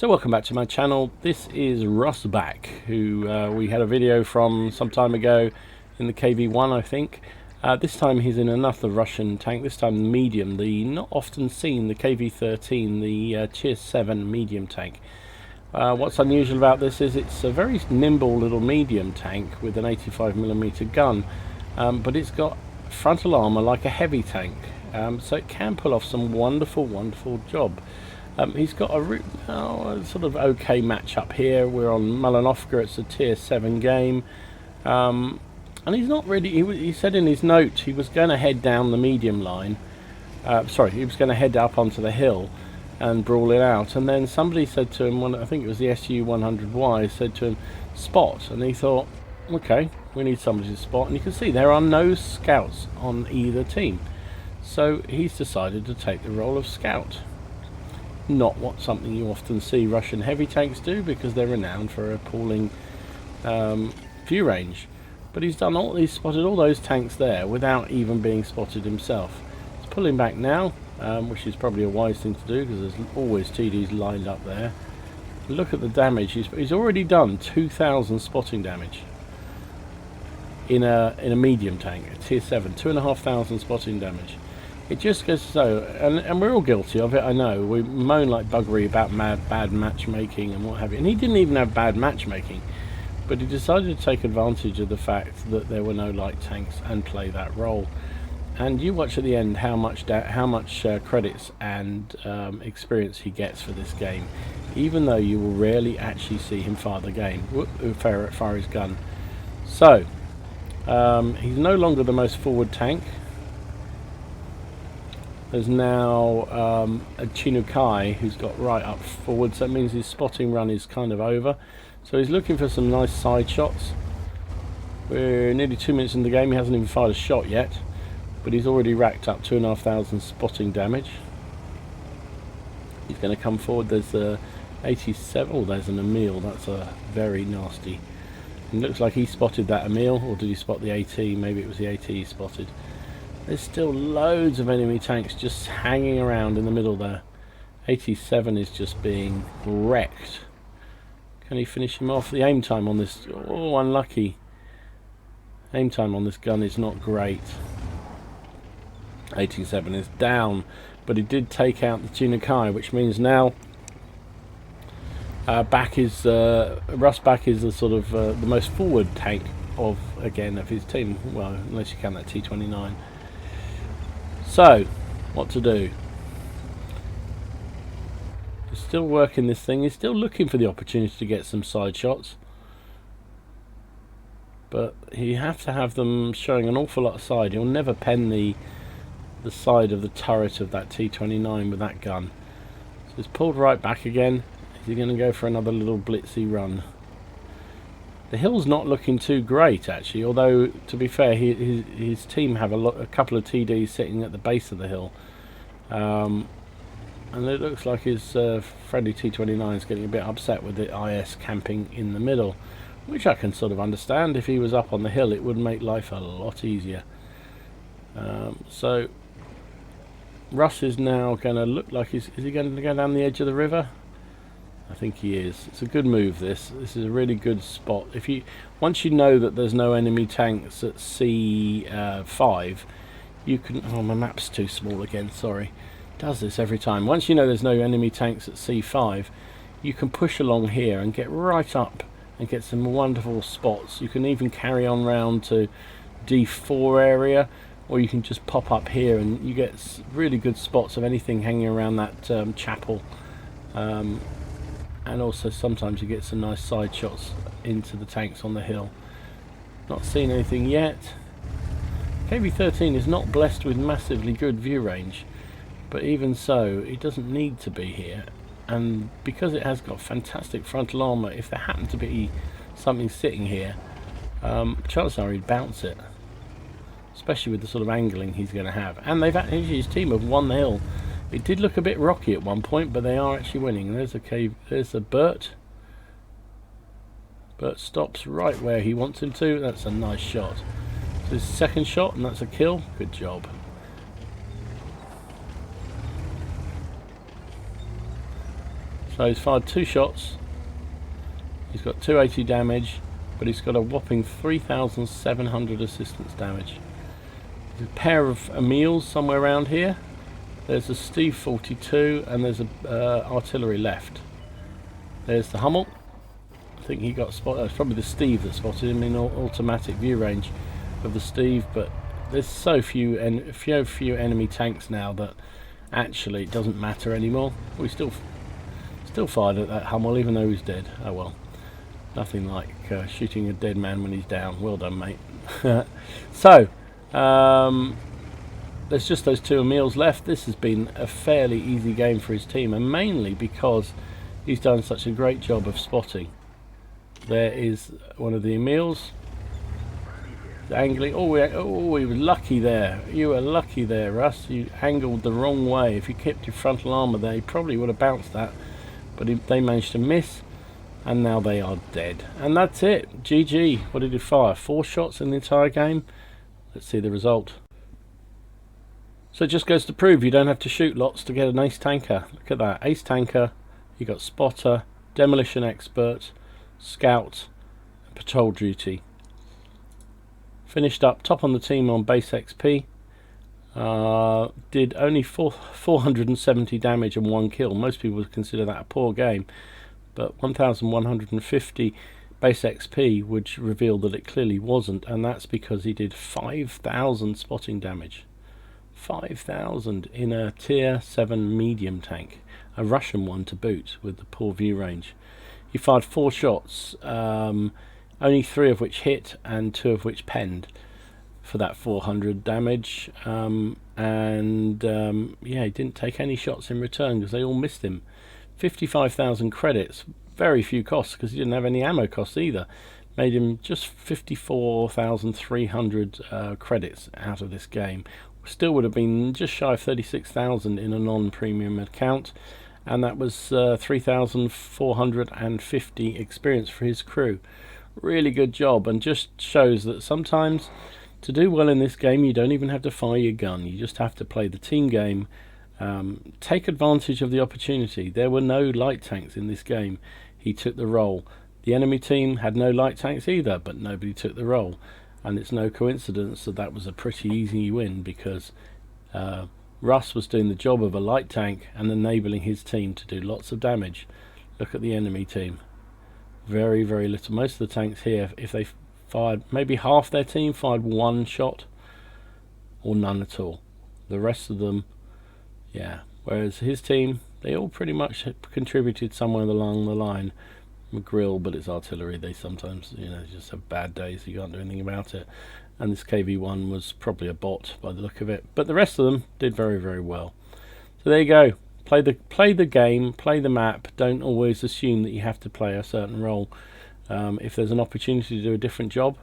So welcome back to my channel. This is Russ back, who we had a video from some time ago in the KV1, I think. This time he's in another Russian tank, this time the medium, the not often seen, the KV13, the Tier 7 medium tank. What's unusual about this is it's a very nimble little medium tank with an 85mm gun, but it's got frontal armour like a heavy tank, so it can pull off some wonderful job. He's got a sort of okay match up here. We're on Malinovka, it's a Tier 7 game, and he's not really, he said in his note he was going to head down the medium line, he was going to head up onto the hill and brawl it out, and then somebody said to him, I think it was the SU-100Y, said to him, spot, and he thought, okay, we need somebody to spot, and you can see there are no scouts on either team, so he's decided to take the role of scout. Not something you often see Russian heavy tanks do, because they're renowned for appalling view range. But he's spotted all those tanks there without even being spotted himself. He's pulling back now, which is probably a wise thing to do, because there's always TDs lined up there. Look at the damage. He's already done 2,000 spotting damage in a medium tank, a Tier 7, 2,500 spotting damage. It just goes so, and we're all guilty of it, I know. We moan like buggery about bad matchmaking and what have you. And he didn't even have bad matchmaking, but he decided to take advantage of the fact that there were no light tanks and play that role. And you watch at the end how much credits and experience he gets for this game, even though you will rarely actually see him fire his gun. So, he's no longer the most forward tank. There's now a Chinukai who's got right up forward, so that means his spotting run is kind of over. So he's looking for some nice side shots. We're nearly 2 minutes in the game, he hasn't even fired a shot yet, but he's already racked up 2,500 spotting damage. He's going to come forward. There's a 87, oh there's an Emil, that's a very nasty. It looks like he spotted that Emil, or did he spot the AT? Maybe it was the AT he spotted. There's still loads of enemy tanks just hanging around in the middle there. 87 is just being wrecked. Can he finish him off? The aim time on this, oh unlucky. Aim time on this gun is not great. 87 is down, but he did take out the Chinukai, which means now Russ back is the sort of the most forward tank of his team. Well, unless you count that T29. So, what to do? He's still working this thing. He's still looking for the opportunity to get some side shots, but you have to have them showing an awful lot of side. You'll never pen the side of the turret of that T29 with that gun. So he's pulled right back again. Is he going to go for another little blitzy run? The hill's not looking too great actually, although to be fair his team have a couple of TDs sitting at the base of the hill, and it looks like his friendly T29 is getting a bit upset with the IS camping in the middle, which I can sort of understand. If he was up on the hill it would make life a lot easier. So Russ is now going to look like is he going to go down the edge of the river? I think he is. It's a good move. This is a really good spot. Once you know that there's no enemy tanks at C5, you can. Oh, my map's too small again. Sorry. Does this every time. Once you know there's no enemy tanks at C5, you can push along here and get right up and get some wonderful spots. You can even carry on round to D4 area, or you can just pop up here and you get really good spots of anything hanging around that chapel. And also sometimes you get some nice side shots into the tanks on the hill. Not seen anything yet. KV13 is not blessed with massively good view range, but even so it doesn't need to be here, and because it has got fantastic frontal armour, if there happened to be something sitting here, chances are he'd bounce it, especially with the sort of angling he's going to have. And his team have won the hill. It did look a bit rocky at one point, but they are actually winning. There's a Bert. Bert stops right where he wants him to. That's a nice shot. So his second shot, and that's a kill. Good job. So he's fired 2 shots. He's got 280 damage, but he's got a whopping 3,700 assistance damage. There's a pair of Emils somewhere around here. There's a Steve 42 and there's a artillery left. There's the Hummel. I think he got spotted. It's probably the Steve that spotted him in automatic view range of the Steve, but there's so few enemy tanks now that actually it doesn't matter anymore. We still fired at that Hummel even though he's dead. Oh well, nothing like shooting a dead man when he's down. Well done, mate. So there's just those 2 Emils left. This has been a fairly easy game for his team, and mainly because he's done such a great job of spotting. There is one of the Emils. Angling. Oh, he was lucky there. You were lucky there, Russ. You angled the wrong way. If you kept your frontal armour there, he probably would have bounced that. But they managed to miss, and now they are dead. And that's it. GG. What did he fire? 4 shots in the entire game? Let's see the result. So it just goes to prove you don't have to shoot lots to get an ace tanker. Look at that. Ace tanker. You got spotter, demolition expert, scout, and patrol duty. Finished up top on the team on base XP. Did only 470 damage and 1 kill. Most people would consider that a poor game, but 1150 base XP would reveal that it clearly wasn't, and that's because he did 5,000 spotting damage. 5,000 in a tier 7 medium tank, a Russian one to boot with the poor view range. He fired 4 shots, only 3 of which hit and 2 of which penned for that 400 damage, yeah, he didn't take any shots in return because they all missed him. 55,000 credits, very few costs because he didn't have any ammo costs either. Made him just 54,300 credits out of this game. Still would have been just shy of 36,000 in a non-premium account, and that was 3,450 experience for his crew. Really good job, and just shows that sometimes to do well in this game you don't even have to fire your gun. You just have to play the team game, take advantage of the opportunity. There were no light tanks in this game. He took the role. The enemy team had no light tanks either, but nobody took the role, and it's no coincidence that that was a pretty easy win because Russ was doing the job of a light tank and enabling his team to do lots of damage. Look at the enemy team. Very, very little. Most of the tanks here, if they fired, maybe half their team fired 1 shot or none at all. The rest of them, yeah. Whereas his team, they all pretty much contributed somewhere along the line. McGrill, but it's artillery. They sometimes, just have bad days. You can't do anything about it. And this KV1 was probably a bot by the look of it. But the rest of them did very, very well. So there you go. Play the game, play the map. Don't always assume that you have to play a certain role. If there's an opportunity to do a different job,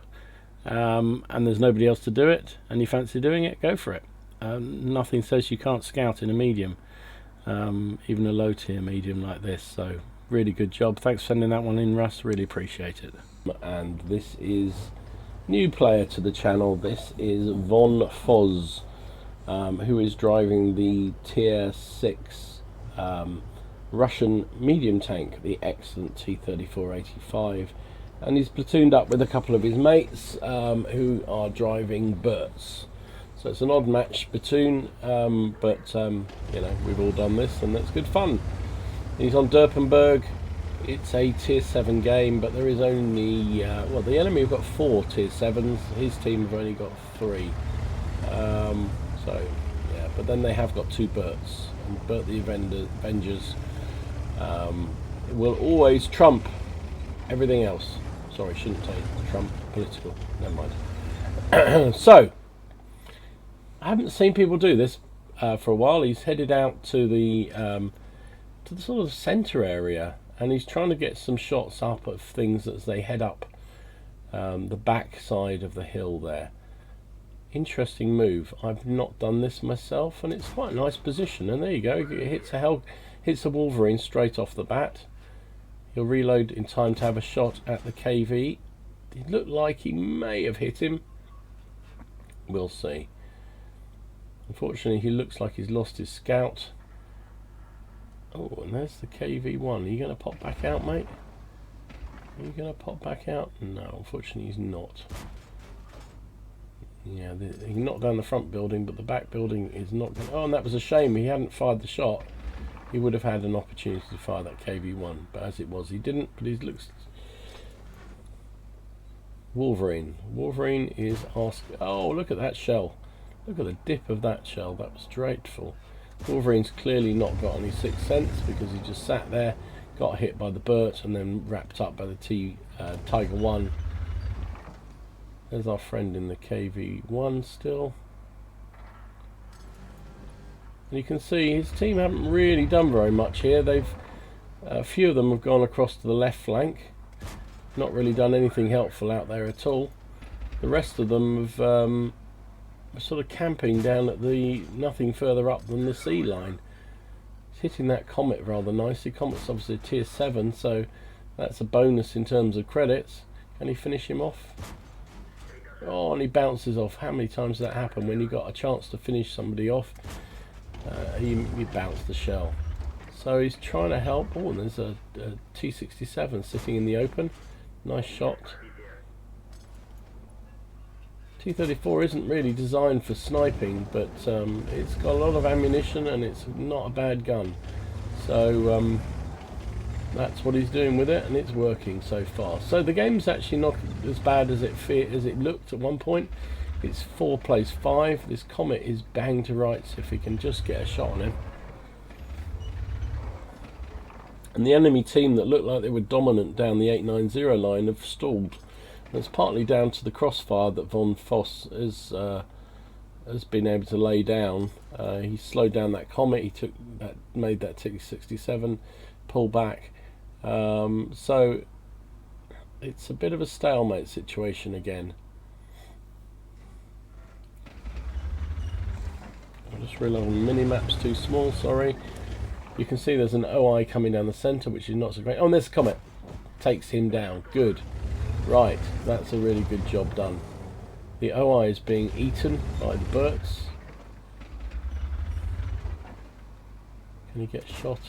and there's nobody else to do it, and you fancy doing it, go for it. Nothing says you can't scout in a medium, even a low tier medium like this. So really good job. Thanks for sending that one in, Russ. Really appreciate it. And this is new player to the channel. This is Von Foz, who is driving the tier 6 Russian medium tank, the excellent T34-85, and he's platooned up with a couple of his mates who are driving Berts. So it's an odd match platoon, but we've all done this and that's good fun. He's on Derpenberg. It's a tier 7 game, but there is only the enemy have got 4 tier 7s. His team have only got 3. So yeah, but then they have got 2 Berts, and Bert the Avengers will always trump everything else. Sorry, shouldn't say Trump political. Never mind. So I haven't seen people do this for a while. He's headed out to the sort of center area, and he's trying to get some shots up of things as they head up the back side of the hill there. Interesting move. I've not done this myself, and it's quite a nice position. And there you go. It hits a Wolverine straight off the bat. He'll reload in time to have a shot at the KV. It looked like he may have hit him. We'll see. Unfortunately, he looks like he's lost his scout. Oh, and there's the KV1. Are you going to pop back out, mate? Are you going to pop back out? No, unfortunately he's not. Yeah, he knocked down the front building, but the back building is not going to... Oh, and that was a shame. He hadn't fired the shot. He would have had an opportunity to fire that KV1, but as it was, he didn't. But he looks... Wolverine. Wolverine is asking... Oh, look at that shell. Look at the dip of that shell. That was dreadful. Wolverine's clearly not got any sixth sense because he just sat there, got hit by the Burt, and then wrapped up by the Tiger 1. There's our friend in the KV1 still. And you can see his team haven't really done very much here. A few of them have gone across to the left flank. Not really done anything helpful out there at all. The rest of them have are sort of camping down at the nothing further up than the sea line. He's hitting that Comet rather nicely. Comet's obviously a tier 7, so that's a bonus in terms of credits. Can he finish him off? Oh, and he bounces off. How many times does that happen when you got a chance to finish somebody off? He bounced the shell. So he's trying to help. Oh, and there's a T67 sitting in the open. Nice shot. T34 isn't really designed for sniping, but it's got a lot of ammunition and it's not a bad gun. So that's what he's doing with it, and it's working so far. So the game's actually not as bad as it looked at one point. It's 4 plays 5. This Comet is bang to rights if he can just get a shot on him. And the enemy team that looked like they were dominant down the 890 line have stalled. And it's partly down to the crossfire that Von Voss has been able to lay down. He slowed down that Comet. He made that T67 pull back. So it's a bit of a stalemate situation again. I just realised the mini-map's too small, sorry. You can see there's an OI coming down the centre, which is not so great. Oh, and there's a Comet. Takes him down. Good. Right, that's a really good job done. The OI is being eaten by the Burts. Can he get shot?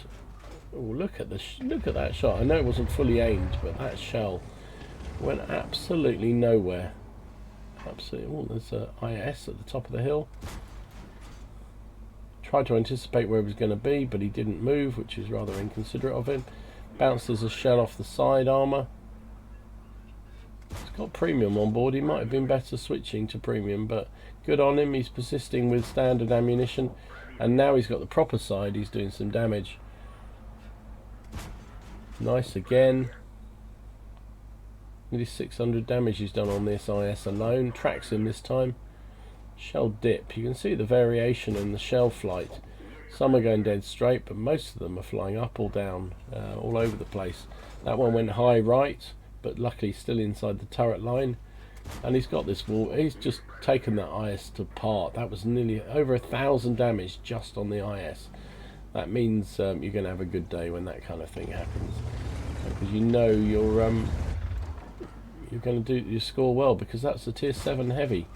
Oh, look at that shot. I know it wasn't fully aimed, but that shell went absolutely nowhere. Absolutely. Oh, there's a IS at the top of the hill. Tried to anticipate where he was going to be, but he didn't move, which is rather inconsiderate of him. Bounces a shell off the side armour. He's got premium on board. He might have been better switching to premium, but good on him. He's persisting with standard ammunition, and now he's got the proper side. He's doing some damage. Nice again. Nearly 600 damage he's done on this IS alone. Tracks him this time. Shell dip. You can see the variation in the shell flight. Some are going dead straight, but most of them are flying up or down, all over the place. That one went high right, but luckily still inside the turret line. And he's got this wall. He's just taken that IS to part. That was nearly over 1,000 damage just on the IS. That means you're going to have a good day when that kind of thing happens, because you know you're going to do your score well, because that's a tier 7 heavy.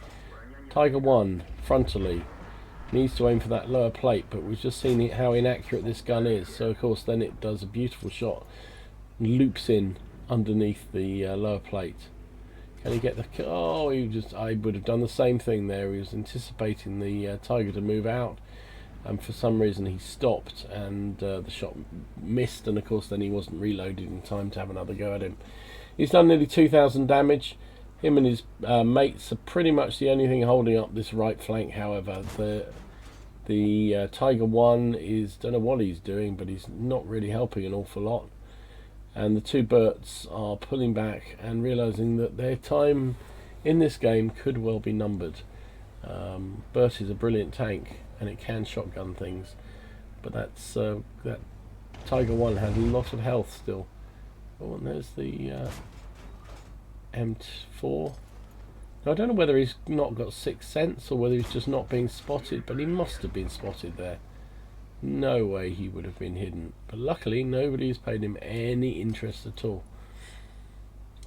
Tiger 1 frontally needs to aim for that lower plate, but we've just seen how inaccurate this gun is. So of course then it does a beautiful shot, loops in underneath the lower plate. Can he get the... Oh, I would have done the same thing there. He was anticipating the Tiger to move out, and for some reason he stopped, and the shot missed, and of course then he wasn't reloaded in time to have another go at him. He's done nearly 2,000 damage. Him and his mates are pretty much the only thing holding up this right flank. However, the Tiger 1 is, don't know what he's doing, but he's not really helping an awful lot. And the two Burts are pulling back and realising that their time in this game could well be numbered. Burt is a brilliant tank, and it can shotgun things, but that Tiger 1 had a lot of health still. Oh, and there's the M4. Now, I don't know whether he's not got sixth sense or whether he's just not being spotted, but he must have been spotted there. No way he would have been hidden, but luckily nobody has paid him any interest at all.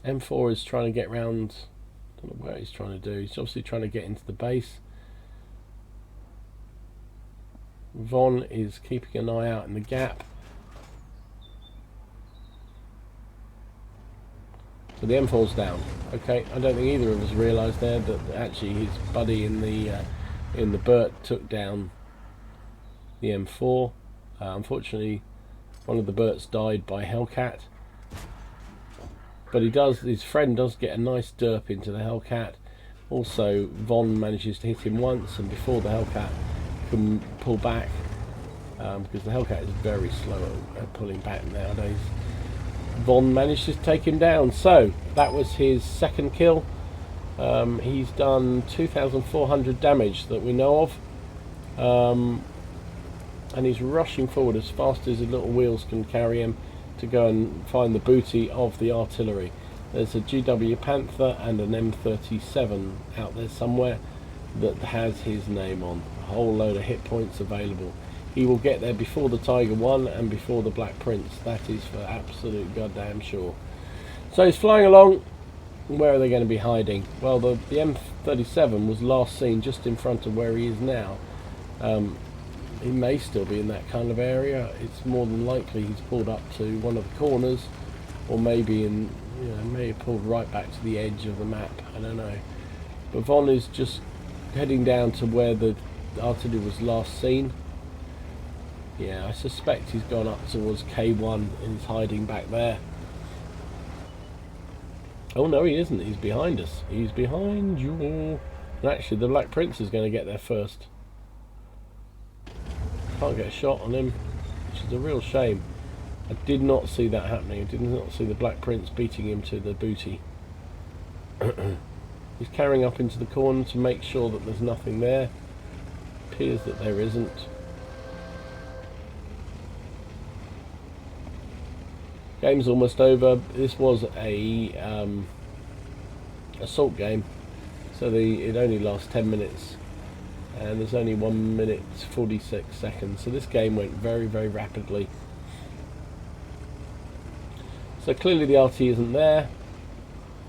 M4 is trying to get round. I don't know where he's trying to do. He's obviously trying to get into the base. Von is keeping an eye out in the gap, So the M4's down. Okay, I don't think either of us realised there that actually his buddy in the Burt took down the M4. Unfortunately, one of the Burts died by Hellcat, but his friend does get a nice derp into the Hellcat. Also, Von manages to hit him once, and before the Hellcat can pull back, because the Hellcat is very slow at pulling back nowadays, Von managed to take him down. So that was his second kill. He's done 2,400 damage that we know of, and he's rushing forward as fast as his little wheels can carry him to go and find the booty of the artillery. There's a GW Panther and an M37 out there somewhere that has his name on. A whole load of hit points available. He will get there before the Tiger 1 and before the Black Prince. That is for absolute goddamn sure. So he's flying along. Where are they going to be hiding? Well, the M37 was last seen just in front of where he is now. He may still be in that kind of area. It's more than likely he's pulled up to one of the corners, or maybe may have pulled right back to the edge of the map. I don't know. But Von is just heading down to where the artillery was last seen. Yeah, I suspect he's gone up towards K1 and is hiding back there. Oh no, he isn't. He's behind us. He's behind you. And actually, the Black Prince is going to get there first. Can't get a shot on him, which is a real shame. I did not see that happening. I did not see the Black Prince beating him to the booty. He's carrying up into the corner to make sure that there's nothing there. Appears that there isn't. Game's almost over. This was a assault game, so it only lasts 10 minutes. And there's only 1 minute 46 seconds, so this game went very, very rapidly. So clearly the RT isn't there.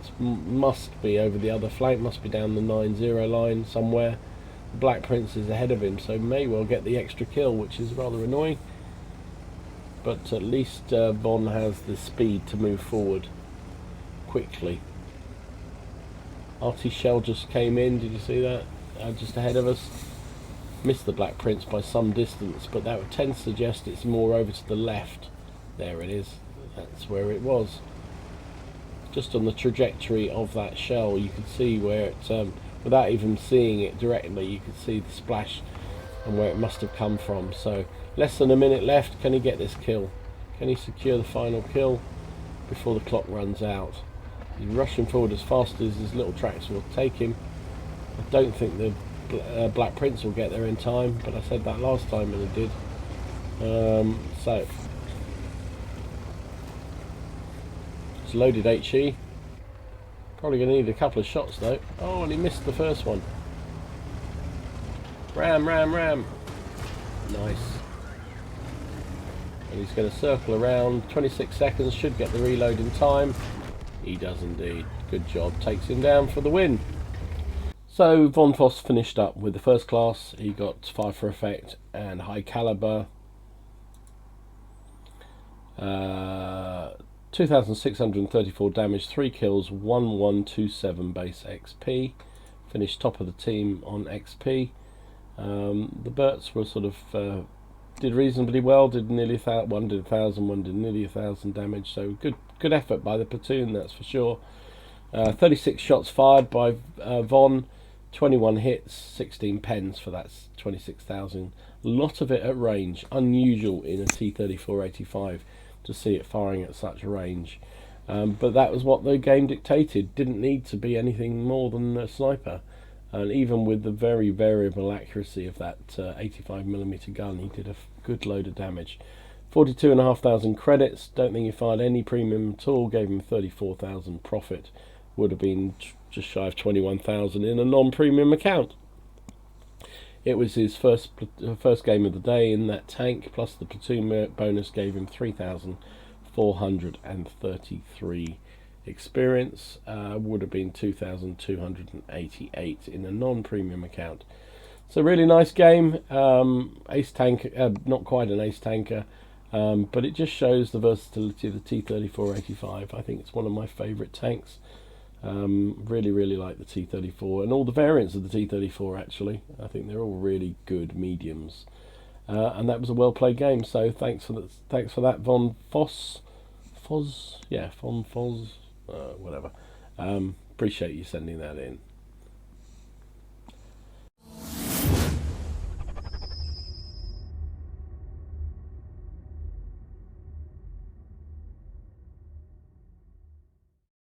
It must be over the other flank, must be down the 9-0 line somewhere. The Black Prince is ahead of him, so may well get the extra kill, which is rather annoying. But at least Von has the speed to move forward quickly. RT shell just came in, did you see that? Just ahead of us. Missed the Black Prince by some distance, but that would tend to suggest it's more over to the left. There it is. That's where it was. Just on the trajectory of that shell, you could see where it, without even seeing it directly, you could see the splash and where it must have come from. So less than a minute left. Can he get this kill? Can he secure the final kill before the clock runs out? He's rushing forward as fast as his little tracks will take him. I don't think the Black Prince will get there in time, but I said that last time and it did. So it's loaded HE. Probably going to need a couple of shots though. Oh, and he missed the first one. Ram, ram, ram. Nice. And he's going to circle around. 26 seconds, should get the reload in time. He does indeed. Good job. Takes him down for the win. So Von Voss finished up with the first class. He got 5 for effect and high caliber. 2,634 damage, 3 kills, 1127 base XP. Finished top of the team on XP. The Burts were sort of did reasonably well. Did nearly one did 1,000, one did nearly 1,000 damage. So good effort by the platoon, that's for sure. 36 shots fired by Von. 21 hits, 16 pens for that 26,000. A lot of it at range. Unusual in a T34-85 to see it firing at such range. But that was what the game dictated. Didn't need to be anything more than a sniper. And even with the very variable accuracy of that 85mm gun, he did a good load of damage. 42,500 credits. Don't think he fired any premium at all. Gave him 34,000 profit. Would have been just shy of 21,000 in a non-premium account. It was his first game of the day in that tank, plus the platoon bonus gave him 3,433 experience. Would have been 2,288 in a non-premium account. So really nice game. Ace tanker, not quite an ace tanker. But it just shows the versatility of the T34-85. I think it's one of my favourite tanks. Really like the T34 and all the variants of the T34 actually. I think they're all really good mediums. And that was a well played game. So thanks for that, Von Foss, whatever. Appreciate you sending that in.